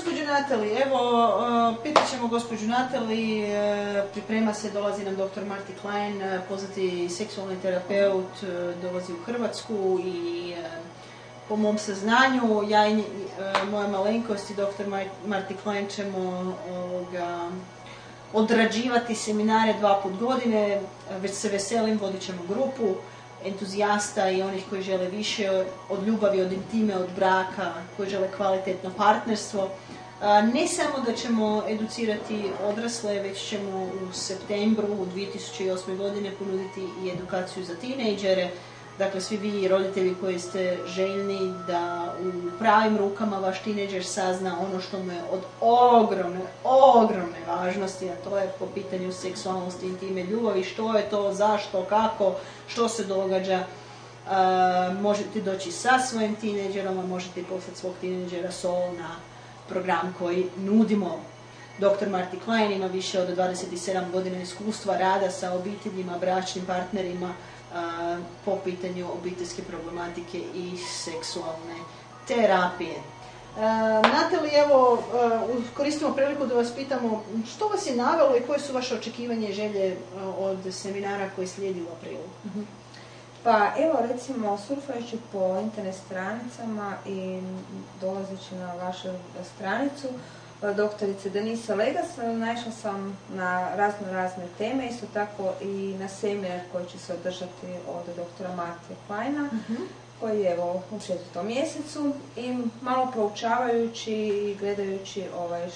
gospođu Natali. Evo, pitat ćemo gospođu Natali, priprema se, dolazi nam dr. Marty Klein, poznati seksualni terapeut, dolazi u Hrvatsku i po mom saznanju, ja i moja malenkost i dr. Marty Klein ćemo odrađivati seminare 2 puta godine, već se veselim, vodit ćemo grupu entuzijasta i onih koji žele više od ljubavi, od intime, od braka, koji žele kvalitetno partnerstvo. Ne samo da ćemo educirati odrasle, već ćemo u septembru 2008. godine ponuditi i edukaciju za tinejdžere. Dakle, svi vi roditelji koji ste željni da u pravim rukama vaš tinejdžer sazna ono što mu je od ogromne važnosti, a to je po pitanju seksualnosti, intime, ljubavi, što je to, zašto, kako, što se događa. Možete doći sa svojim tinejdžerom, a možete i poslati svog tinejdžera solo na program koji nudimo. Dr. Marty Klein ima više od 27 godina iskustva rada sa obiteljima, bračnim partnerima, po pitanju obiteljske problematike i seksualne terapije. Natali, evo, koristimo priliku da vas pitamo što vas je navelo i koje su vaše očekivanje i želje od seminara koji slijedi u aprilu? Pa evo, recimo, surfajući po internet stranicama i dolazeći na vašu stranicu doktorice Denise Legas, naišla sam na razne teme, isto tako i na seminar koji će se održati od doktora Marty Kleina, koji je evo u 4. mjesecu, i malo proučavajući i gledajući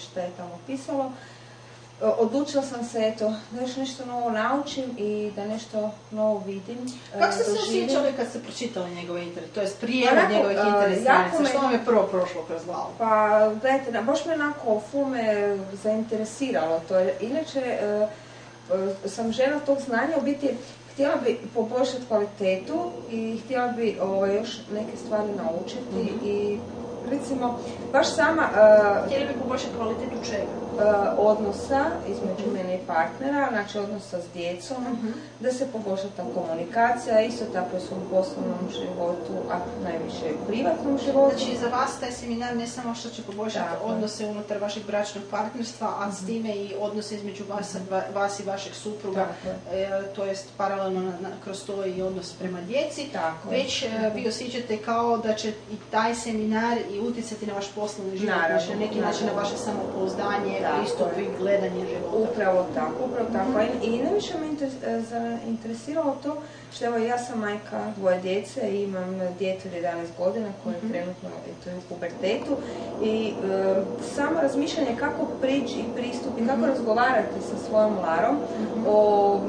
što je tamo pisalo, odlučila sam se eto da još nešto novo naučim i da nešto novo vidim. Kako ste se osjećali kad ste pročitali njegove internet, to je prijevod njegovih internet stranica? Što vam je prvo prošlo kroz glavu? Pa gledajte, baš me onako fume zainteresiralo to. Inače sam žena tog znanja, u biti htjela bi poboljšati kvalitetu i htjela bi još neke stvari naučiti i recimo baš sama... Htjeli bi poboljšati kvalitetu čega? Odnosa između mene i partnera, znači odnosa s djecom, da se poboljša ta komunikacija, isto tako u svom poslovnom životu, a najviše u privatnom životu. Znači za vas taj seminar ne samo što će poboljšati odnose unutar vašeg bračnog partnerstva, a s time i odnose između vas i vašeg supruga, to jest paralelno kroz to i odnos prema djeci, već vi osjećate kao da će i taj seminar i utjecati na vaš poslovni život, na neki način na vaše samopouzdanje, pristup i gledanje života. Upravo tako. I najviše me interesiralo to što evo ja sam majka 2 djece i imam dijete od 11 godina koje je trenutno u pubertetu i samo razmišljanje kako prići i pristup i kako razgovarati sa svojom Larom o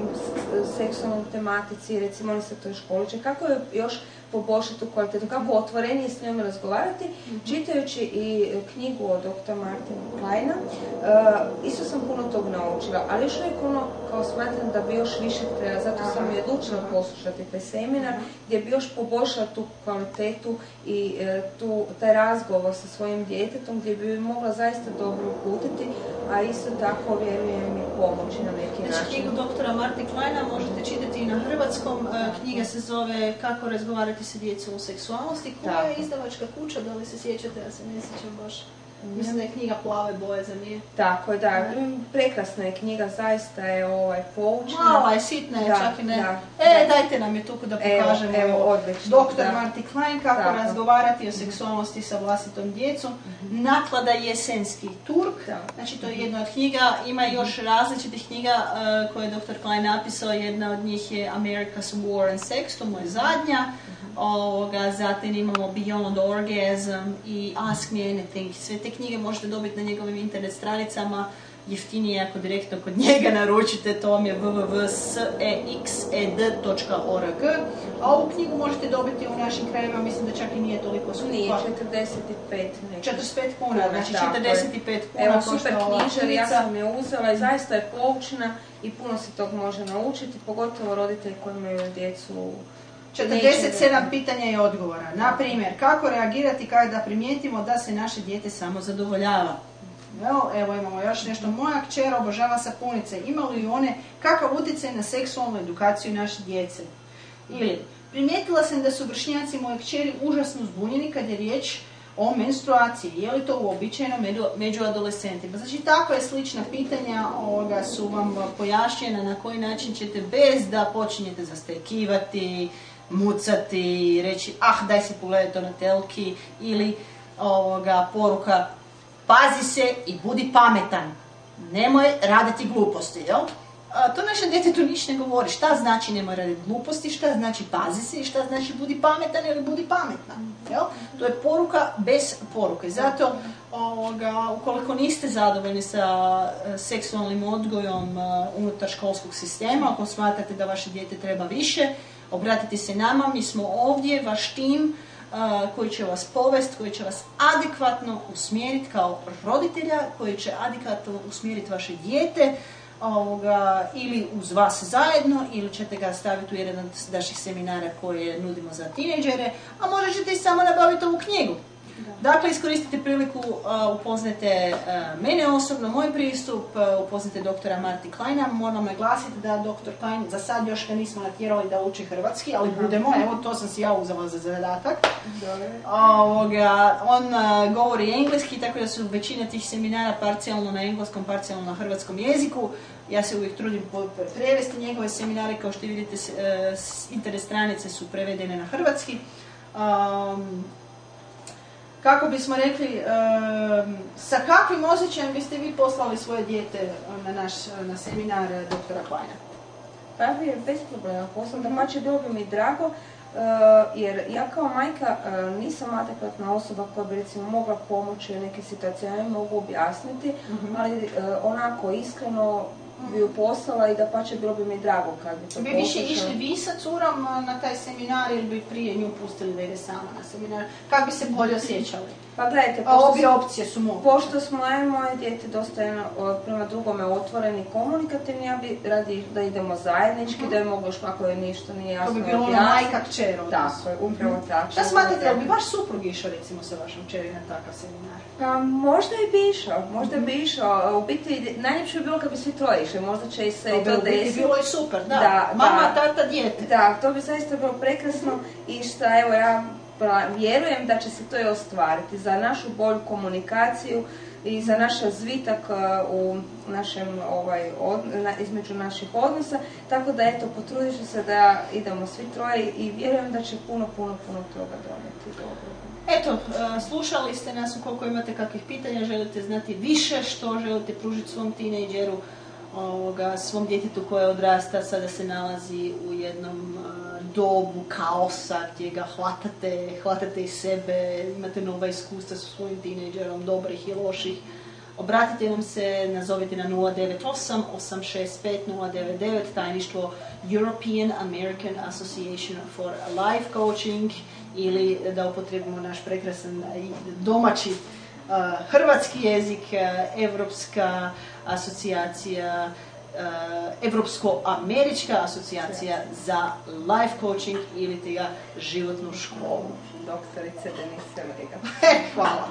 seksualnoj tematici, recimo oni se to školiče, kako je još poboljšati tu kvalitetu, kako otvorenije s njom razgovarati, čitajući i knjigu od dr. Marty Kleina. Isto sam puno tog naučila, ali još uvijek kao smatram da bi još više treba, zato sam i odlučila poslušati taj seminar, gdje bi još poboljšala tu kvalitetu i taj razgovor sa svojim djetetom, gdje bi mogla zaista dobro uputiti, a isto tako vjerujem i pomoći na neki način. Znači, knjigu dr. Marty Kleina možete čitati i na hrvatskom, knjiga se zove Kako razgovarati sa djecom u seksualnosti. Koja je izdavačka kuća, da li se sjećate, ja se ne sjećam baš. Mislim da je knjiga plave boje, za nije? Tako je, da. Prekrasna je knjiga, zaista je poučna. Mala je, sitna je, čak i ne. Dajte nam je tu da pokažemo. Evo, odlično. Dr. Marty Klein, Kako razgovarati o seksualnosti sa vlastitom djecom. Naklada Jesenski Turk. Znači, to je jedna od knjiga. Ima još različitih knjiga koje je dr. Klein napisao. Jedna od njih je America's War and Sex, to mu je zadnja. Zatim imamo Beyond Orgasm i Ask Me Anything. Sve te knjige možete dobiti na njegovim internet stranicama, jeftinije ako direktno kod njega naručite, to vam je www.sexed.org. A ovu knjigu možete dobiti u našim krajevima, mislim da čak i nije toliko skupa. Nije, 45 kuna, znači 45 kuna. Evo, super knjižar, ja sam je uzela i zaista je poučna i puno se tog može naučiti, pogotovo roditelji koji imaju djecu. 47 pitanja i odgovora. Na primjer, kako reagirati kada primijetimo da se naše dijete samo zadovoljava? Evo imamo još nešto. Moja kćer obožava sapunice. Ima li one kakav utjecaj na seksualnu edukaciju naše djece? Ili, primijetila sam da su vršnjaci moje kćeri užasno zbunjeni kad je riječ o menstruaciji, je li to uobičajeno među adolescentima. Znači, takva je slična pitanja su vam pojašnjena na koji način ćete bez da počinjete zastajkivati, mucati, reći daj si pogledaj to na telki, ili poruka pazi se i budi pametan, nemoj raditi gluposti, jel? To našem djetetu ništa ne govori. Šta znači nemoj raditi gluposti, šta znači pazi se i šta znači budi pametan ili budi pametna. Jel? To je poruka bez poruke. Zato, ukoliko niste zadovoljni sa seksualnim odgojom unutar školskog sistema, ako smatrate da vaše dijete treba više, obratite se nama, mi smo ovdje, vaš tim, koji će vas povesti, koji će vas adekvatno usmjeriti kao roditelja, koji će adekvatno usmjeriti vaše dijete, ili uz vas zajedno, ili ćete ga staviti u jedan od naših seminara koje nudimo za tinejdžere, a možda ćete i samo nabaviti ovu knjigu. Dakle, iskoristite priliku, upoznate mene osobno, moj pristup, upoznate doktora Marty Kleina. Moram naglasiti da doktor Klein, za sad još ga nismo natjerali da uči hrvatski, ali budemo, evo to sam si ja uzela za zadatak. On govori engleski, tako da su većina tih seminara parcijalno na engleskom, parcijalno na hrvatskom jeziku. Ja se uvijek trudim prevesti njegove seminare, kao što vidite, internet stranice su prevedene na hrvatski. Kako bismo rekli, sa kakvim osjećajem biste vi poslali svoje dijete na seminar doktora Kleina? Pa ja bi bez problema poslala, da pače bilo bi mi drago, jer ja kao majka nisam adekvatna osoba koja bi recimo mogla pomoći u neke situacije, ja mi mogu objasniti, ali onako iskreno bi ju poslala i da pače bilo bi mi drago kad bi to poslušala. Bi više išli vi sa curom na taj seminar ili bi prije nju pustili da ide sama na seminar? Kako bi se bolje osjećali? Pa gledajte, obje opcije su moguće. Pošto smo moje dijete dosta prema drugome otvoreni i komunikativni, ja bi radi da idemo zajednički, da je mogu još kako je ništa nije jasno objasniti. To bi bilo majka kćer. Tako je, upravo tako. Šta smatrate, da bi vaš suprug išao recimo sa vašom kćeri na takav seminar? Pa možda bi išao, u biti najljepše bi bilo kad bi svi troje išli, možda će i se i to desiti. Bi bilo i super, da. Mama, tata, dijete. Da, to bi zaista bilo prekrasno i šta, evo ja vjerujem da će se to i ostvariti za našu bolju komunikaciju i za naš razvitak u našem, između naših odnosa, tako da eto, potrudit ću se da idemo svi troje i vjerujem da će puno toga donijeti dobro. Eto, slušali ste nas, ukoliko imate kakvih pitanja, želite znati više što želite pružiti svom tinejdžeru, svom djetetu koje odrasta, sada se nalazi u jednom dobu kaosa gdje ga hvatate iz sebe, imate nova iskustva sa svojim tinejdžerom, dobrih i loših. Obratite nam se, nazovite na 098 865 099, tajništvo European American Association for Life Coaching, ili da upotrebimo naš prekrasan domaći hrvatski jezik, Evropska asocijacija, Evropsko-američka asocijacija za life coaching ili tega životnu školu. Doktorice Denise Lega. Hvala.